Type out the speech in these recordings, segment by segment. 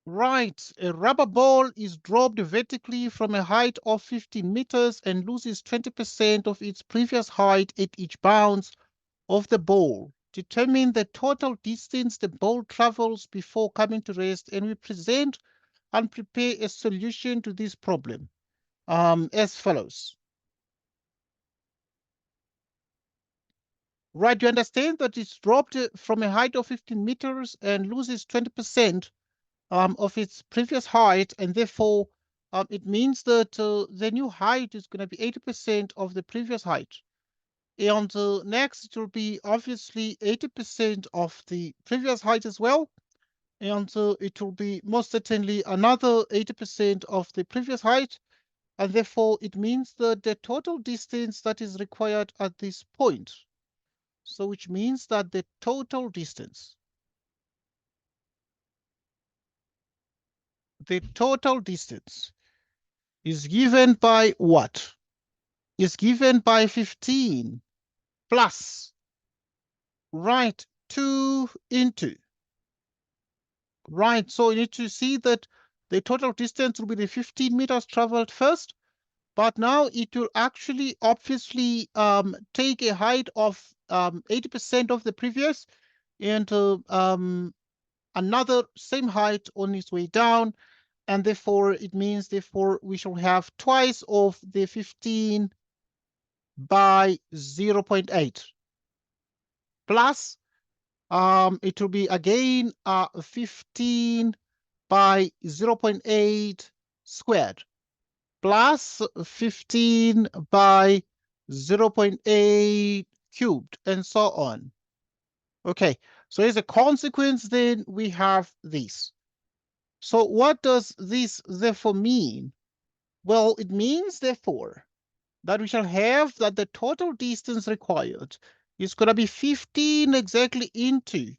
Right, a rubber ball is dropped vertically from a height of 15 meters and loses 20% of its previous height at each bounce of the ball. Determine the total distance the ball travels before coming to rest, and we present and prepare a solution to this problem as follows. Right, you understand that it's dropped from a height of 15 meters and loses 20% of its previous height, and therefore it means that the new height is going to be 80% of the previous height. And next, it will be obviously 80% of the previous height as well. And it will be most certainly another 80% of the previous height. And therefore, it means that the total distance that is required at this point. So which means that the total distance is given by what? Is given by 15 plus, right, 2 into, right. So you need to see that the total distance will be the 15 meters traveled first, but now it will actually obviously take a height of 80% of the previous and another same height on its way down. And therefore, it means, therefore, we shall have twice of the 15 by 0.8 plus it will be again 15 by 0.8 squared plus 15 by 0.8 cubed and so on. Okay, so as a consequence, then we have this. So what does this therefore mean? Well, it means therefore that we shall have that the total distance required is going to be 15 exactly into,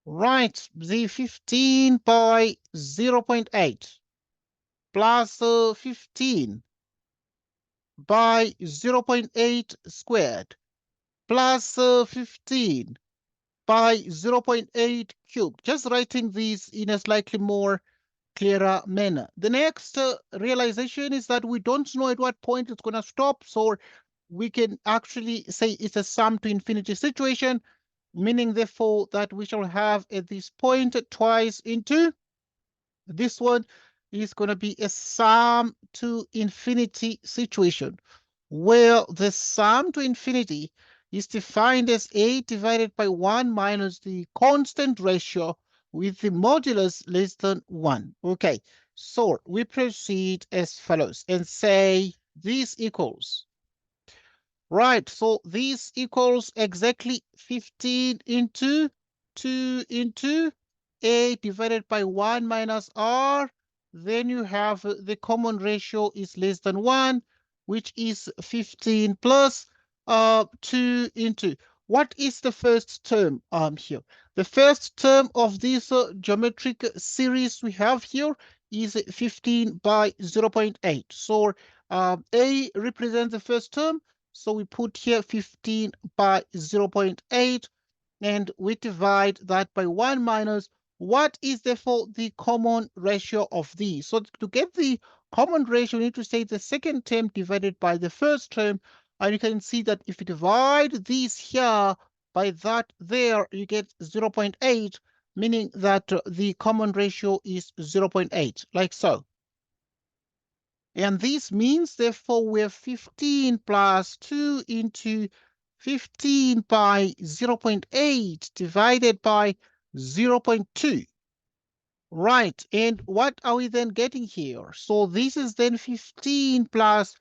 right, the 15 by 0.8 plus 15 by 0.8 squared plus 15 by 0.8 cubed. Just writing these in a slightly more clearer manner. The next realization is that we don't know at what point it's going to stop. So we can actually say it's a sum to infinity situation, meaning therefore that we shall have at this point twice into this one is going to be a sum to infinity situation, where the sum to infinity is defined as a divided by 1 minus the constant ratio with the modulus less than 1. Okay, so we proceed as follows and say this equals, right, so this equals exactly 15 into 2 into a divided by 1 minus r. Then you have the common ratio is less than 1, which is 15 plus 2 into. What is the first term here? The first term of this geometric series we have here is 15 by 0.8. So A represents the first term. So we put here 15 by 0.8 and we divide that by 1 minus what is therefore the common ratio of these. So to get the common ratio, we need to say the second term divided by the first term. And you can see that if you divide these here by that there, you get 0.8, meaning that the common ratio is 0.8, like so. And this means, therefore, we have 15 plus 2 into 15 by 0.8 divided by 0.2. Right, and what are we then getting here? So this is then 15 plus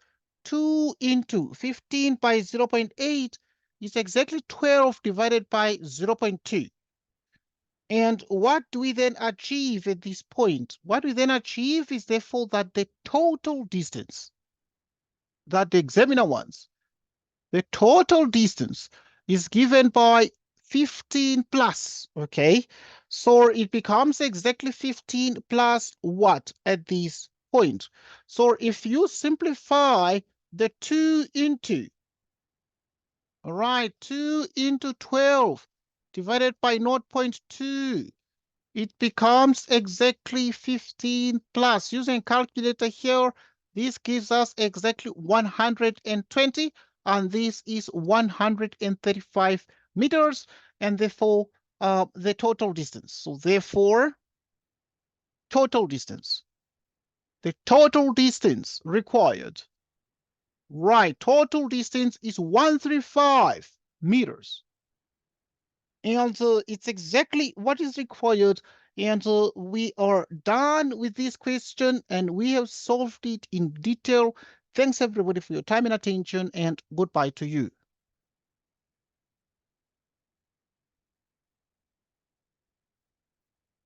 2 into 15 by 0.8 is exactly 12 divided by 0.2. And what do we then achieve at this point? What we then achieve is therefore that the total distance that the examiner wants, the total distance is given by 15 plus, okay? So it becomes exactly 15 plus what at this point? So if you simplify the 2 into, all right, 2 into 12 divided by 0.2, It becomes exactly 15 plus. Using calculator here, this gives us exactly 120, and this is 135 meters, and therefore the total distance. So therefore, total distance. The total distance required, right, total distance is 135 meters. And it's exactly what is required. And we are done with this question, and we have solved it in detail. Thanks everybody for your time and attention, and goodbye to you.